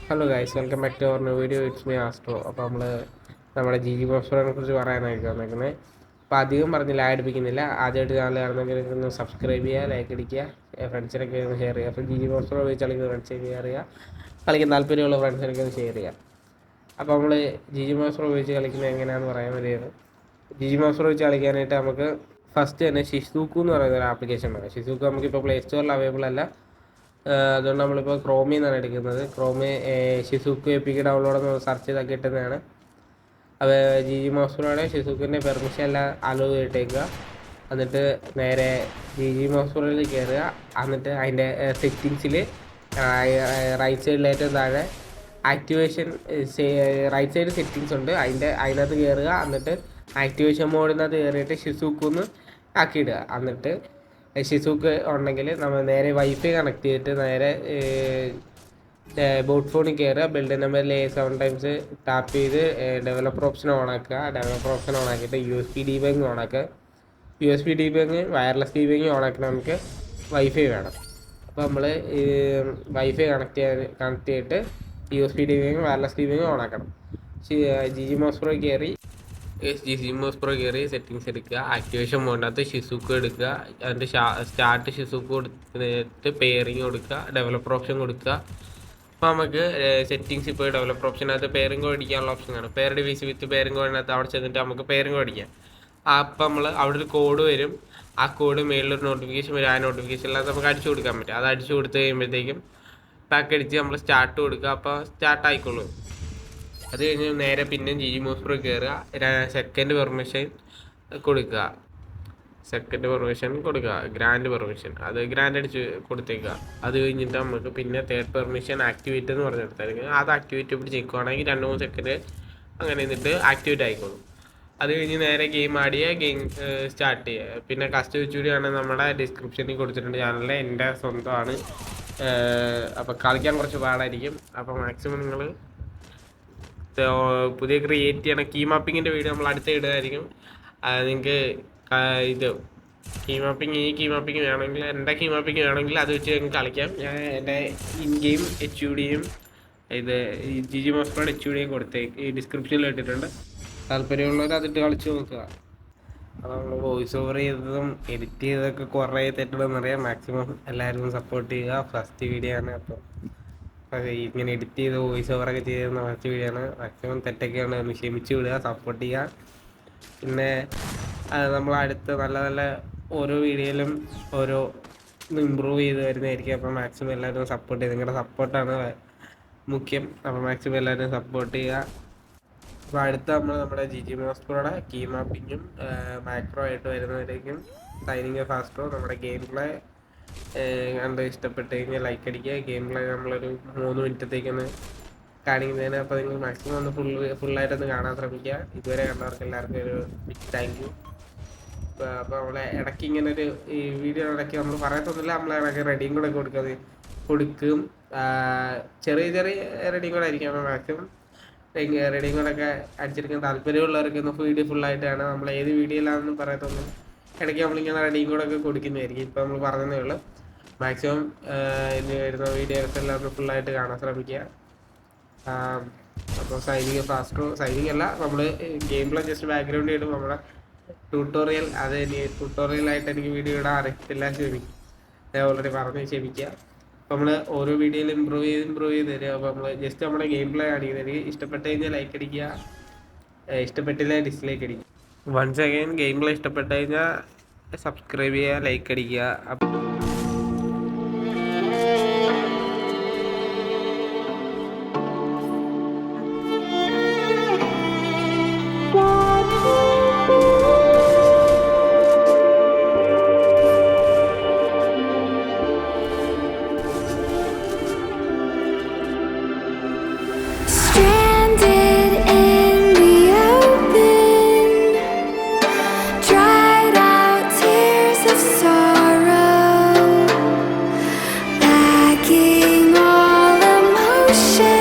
Hello guys, welcome back to our new video. It's me Astro. അപ്പോൾ നമ്മൾ നമ്മുടെ G മോസ്റ്ററിനെ കുറിച്ച് പറയാനായിരിക്കും വന്നേക്കുന്നത്. അപ്പോൾ അധികം പറഞ്ഞ് ലാഗ് അടിപ്പിക്കുന്നില്ല. ആദ്യമായിട്ട് ചാനൽ കാണുന്നെങ്കിൽ ഒന്ന് സബ്സ്ക്രൈബ് ചെയ്യുക, ലൈക്ക് അടിക്കുക, ഫ്രണ്ട്സിനൊക്കെ ഒന്ന് ഷെയർ ചെയ്യുക. അപ്പോൾ ജി മോസ്റ്റർ ഉപയോഗിച്ച് കളിക്കുന്ന ഫ്രണ്ട്സിന് ഷെയർ ചെയ്യുക, കളിക്കാൻ താല്പര്യമുള്ള ഫ്രണ്ട്സിനൊക്കെ ഒന്ന് ഷെയർ ചെയ്യുക. അപ്പോൾ നമ്മൾ ജി മോസ്റ്റർ ഉപയോഗിച്ച് കളിക്കുന്നത് എങ്ങനെയാണെന്ന് പറയാൻ വേണ്ടിയാണ്. ജി മോസ്റ്റർ ഉപയോഗിച്ച് കളിക്കാനായിട്ട് നമുക്ക് ഫസ്റ്റ് തന്നെ ഷിസൂക്കു എന്ന് പറയുന്ന ഒരു ആപ്ലിക്കേഷൻ വേണം. ഷിസൂക്കു നമുക്കിപ്പോൾ പ്ലേ സ്റ്റോറിൽ അവൈലബിൾ അല്ല. അതുകൊണ്ട് നമ്മളിപ്പോൾ ക്രോമിൽ നിന്നാണ് എടുക്കുന്നത്. ക്രോമ് ഷിസുക്കു എപ്പിക്ക് ഡൗൺലോഡ് എന്ന് സെർച്ച് ചെയ്താൽ കിട്ടുന്നതാണ്. അപ്പോൾ ജി മോസ്റ്ററോടെ ഷിസുക്കിൻ്റെ പെർമിഷൻ എല്ലാം അലോ ചെയ്തിട്ടേക്കുക. എന്നിട്ട് നേരെ ജി മോസ്റ്ററിൽ കയറുക. എന്നിട്ട് അതിൻ്റെ സെറ്റിങ്സിൽ റൈറ്റ് സൈഡിൽ ഏറ്റവും താഴെ ആക്ടിവേഷൻ റൈറ്റ് സൈഡ് സെറ്റിങ്സ് ഉണ്ട്. അതിനകത്ത് കയറുക. എന്നിട്ട് ആക്ടിവേഷൻ മോഡിനകത്ത് കയറിയിട്ട് ഷിസുക്കുന്ന് ആക്കിയിടുക. എന്നിട്ട് ഷിസുക്ക് ഉണ്ടെങ്കിൽ നമ്മൾ നേരെ വൈഫൈ കണക്ട് ചെയ്തിട്ട് നേരെ ബോട്ട് ഫോണിൽ കയറുക. ബിൽഡ് നമ്പറിൽ 7 ടൈംസ് ടാപ്പ് ചെയ്ത് ഡെവലപ്പർ ഓപ്ഷൻ ഓണാക്കുക. ഡെവലപ്പർ ഓപ്ഷൻ ഓണാക്കിയിട്ട് USB ഡീബഗ് ഓണാക്കുക. USB ഡീബഗ് വയർലെസ് ഡീബഗ് ഓണാക്കിയിട്ട് നമുക്ക് വൈഫൈ വേണം. അപ്പോൾ നമ്മൾ വൈഫൈ കണക്ട് ചെയ്തിട്ട് USB ഡീബഗ് വയർലെസ് ഡീബഗ് ഓണാക്കണം. ജി മോസ്റ്റർ കയറി ജി മോസ്റ്റർ കയറി സെറ്റിങ്സ് എടുക്കുക. ആക്ടിവേഷൻ മോഡിനകത്ത് ഷിസുക്കു എടുക്കുക. അതിൻ്റെ സ്റ്റാർട്ട് ഷിസുക്കു കൊടുത്തിട്ട് പെയറിങ് കൊടുക്കുക. ഡെവലപ്പർ ഓപ്ഷൻ കൊടുക്കുക. അപ്പോൾ നമുക്ക് സെറ്റിങ്സ് ഇപ്പോൾ ഡെവലപ്പർ ഓപ്ഷനകത്ത് പെയറിങ് അടിക്കാനുള്ള ഓപ്ഷൻ കാണും. പെയർ ഡിവൈസ് വിത്ത് പെയറിങ് കോഡിനകത്ത് അവിടെ ചെന്നിട്ട് നമുക്ക് പെയറിങ് അടിക്കാം. അപ്പം നമ്മൾ അവിടെ ഒരു കോഡ് വരും. ആ കോഡ് മേളിലൊരു നോട്ടിഫിക്കേഷൻ വരും. ആ നോട്ടിഫിക്കേഷനിലകത്ത് നമുക്ക് അടിച്ചു കൊടുക്കാൻ പറ്റും. അത് അടിച്ചു കൊടുത്ത് കഴിയുമ്പോഴത്തേക്കും പാക്ക് അടിച്ച് നമ്മൾ സ്റ്റാർട്ട് കൊടുക്കുക. അപ്പോൾ സ്റ്റാർട്ട് ആയിക്കോളും. അത് കഴിഞ്ഞ് നേരെ പിന്നെ ജി മോസ്റ്റർ കയറുക. സെക്കൻഡ് പെർമിഷൻ കൊടുക്കുക. ഗ്രാൻഡ് പെർമിഷൻ അത് ഗ്രാൻഡ് അടിച്ച് കൊടുത്തേക്കുക. അത് കഴിഞ്ഞിട്ട് നമുക്ക് പിന്നെ തേർഡ് പെർമിഷൻ ആക്ടിവേറ്റ് എന്ന് പറഞ്ഞെടുത്തായിരിക്കും. അത് ആക്ടിവേറ്റ് പിടിച്ച് നിൽക്കുകയാണെങ്കിൽ 2-3 സെക്കൻഡ് അങ്ങനെ നിന്നിട്ട് ആക്ടിവേറ്റ് ആയിക്കോളും. അത് കഴിഞ്ഞ് നേരെ ഗെയിം സ്റ്റാർട്ട് ചെയ്യുക. പിന്നെ കസ്റ്റ് വെച്ചുകൂടിയാണ് നമ്മുടെ ഡിസ്ക്രിപ്ഷനിൽ കൊടുത്തിട്ടുണ്ട്. ചാനലിൽ എൻ്റെ സ്വന്തമാണ്. അപ്പോൾ കളിക്കാൻ കുറച്ച് പാടായിരിക്കും. അപ്പോൾ മാക്സിമം നിങ്ങൾ പുതിയ ക്രിയേറ്റ് ചെയ്യണ കീ മാപ്പിങ്ങിൻ്റെ വീഡിയോ നമ്മൾ അടുത്ത് ഇടുമായിരിക്കും. നിങ്ങൾക്ക് ഇത് കീ മാപ്പിങ് വേണമെങ്കിൽ എൻ്റെ കീ മാപ്പിങ് വേണമെങ്കിൽ അത് വെച്ച് ഞങ്ങൾക്ക് കളിക്കാം. ഞാൻ എൻ്റെ ഇൻ ഗെയിം HUDയും ഇത് ജി മോസ്റ്ററുടെ HUDയും ഈ ഡിസ്ക്രിപ്ഷനിൽ ഇട്ടിട്ടുണ്ട്. താല്പര്യമുള്ളവർ അതിട്ട് കളിച്ച് നോക്കുക. അപ്പോൾ നമ്മൾ വോയിസ് ഓവർ ചെയ്തതും എഡിറ്റ് ചെയ്തതൊക്കെ കുറേ തെറ്റിടുമെന്നറിയാം. മാക്സിമം എല്ലാവരും സപ്പോർട്ട് ചെയ്യുക. ഫസ്റ്റ് വീഡിയോ ആണ്. അപ്പോൾ ഇങ്ങനെ എഡിറ്റ് ചെയ്ത് വോയിസ് ഓവറൊക്കെ ചെയ്തിരുന്ന ഫസ്റ്റ് വീഡിയോ ആണ്. മാക്സിമം തെറ്റൊക്കെയാണ്, ഒന്ന് ക്ഷമിച്ച് വിടുക, സപ്പോർട്ട് ചെയ്യുക. പിന്നെ നമ്മൾ അടുത്ത് നല്ല നല്ല ഓരോ വീഡിയോയിലും ഓരോ ഇമ്പ്രൂവ് ചെയ്ത് വരുന്നതായിരിക്കും. അപ്പോൾ മാക്സിമം എല്ലാവരും സപ്പോർട്ട് ചെയ്യുക. നിങ്ങളുടെ സപ്പോർട്ടാണ് മുഖ്യം. അപ്പോൾ മാക്സിമം എല്ലാവരും സപ്പോർട്ട് ചെയ്യുക. അപ്പോൾ അടുത്ത് നമ്മുടെ ജി മോസ്റ്ററുടെ കീ മാപ്പിങ്ങും മാക്രോ ആയിട്ട് വരുന്നവരേക്കും സൈനിങ് ഓഫ് ആസ്ട്രോ. നമ്മുടെ ഗെയിം പ്ലേ കണ്ട് ഇഷ്ടപ്പെട്ട് കഴിഞ്ഞാൽ ലൈക്ക് അടിക്കുക. ഗെയിം പ്ലേ നമ്മളൊരു 3 മിനിറ്റത്തേക്കൊന്ന് കാണിക്കുന്നതിന്. അപ്പോൾ നിങ്ങൾ മാക്സിമം ഒന്ന് ഫുള്ളായിട്ടൊന്ന് കാണാൻ ശ്രമിക്കുക. ഇതുവരെ കണ്ടവർക്ക് എല്ലാവർക്കും ഒരു ബിഗ് താങ്ക് യു. അപ്പോൾ നമ്മളെ ഇടയ്ക്ക് ഇങ്ങനെ ഒരു ഈ വീഡിയോ ഇടയ്ക്ക് നമ്മൾ പറയത്തൊന്നുമില്ല. നമ്മളെ ഇടയ്ക്ക് റെഡിയും കൂടെ കൊടുക്കും. ചെറിയ റെഡിയും കൂടെ ആയിരിക്കും. അപ്പോൾ മാക്സിമം റെഡിയും കൂടെ ഒക്കെ അടിച്ചെടുക്കാൻ താല്പര്യമുള്ളവർക്ക് ഒന്ന് വീഡിയോ ഫുള്ളായിട്ടാണ്. നമ്മൾ ഏത് വീഡിയോയിലാണെന്നും പറയത്തൊന്നും ഇടയ്ക്ക് നമ്മളിങ്ങനെ റെഡിയും കൂടെ ഒക്കെ കൊടുക്കുന്നതായിരിക്കും. ഇപ്പോൾ നമ്മൾ പറഞ്ഞതേ ഉള്ളൂ. മാക്സിമം ഇനി വരുന്ന വീഡിയോസ് എല്ലാം ഒന്ന് ഫുള്ളായിട്ട് കാണാൻ ശ്രമിക്കുക. അപ്പോൾ സൈനിങ് അല്ല, നമ്മൾ ഗെയിം പ്ലേ ജസ്റ്റ് ബാക്ക്ഗ്രൗണ്ട് ചെയ്തിട്ട് നമ്മുടെ ട്യൂട്ടോറിയൽ ട്യൂട്ടോറിയലായിട്ട് എനിക്ക് വീഡിയോ ഇടാൻ അറിയത്തില്ല. ഞാൻ ഓൾറെഡി പറഞ്ഞ് ക്ഷമിക്കുക. അപ്പോൾ നമ്മൾ ഓരോ വീഡിയോയിൽ ഇമ്പ്രൂവ് ചെയ്ത് തരിക. അപ്പോൾ നമ്മൾ ജസ്റ്റ് നമ്മുടെ ഗെയിം പ്ലേ കാണിക്കുന്നത്. ഇഷ്ടപ്പെട്ട് കഴിഞ്ഞാൽ ലൈക്ക് അടിക്കുക, ഇഷ്ടപ്പെട്ടില്ല ഡിസ്ലൈക്ക് അടിക്കുക. വൺസ് അഗൈൻ ഗെയിം പ്ലേ ഇഷ്ടപ്പെട്ട് കഴിഞ്ഞാൽ സബ്സ്ക്രൈബ് ചെയ്യുക, ലൈക്ക് അടിക്കുക. Lacking all emotion.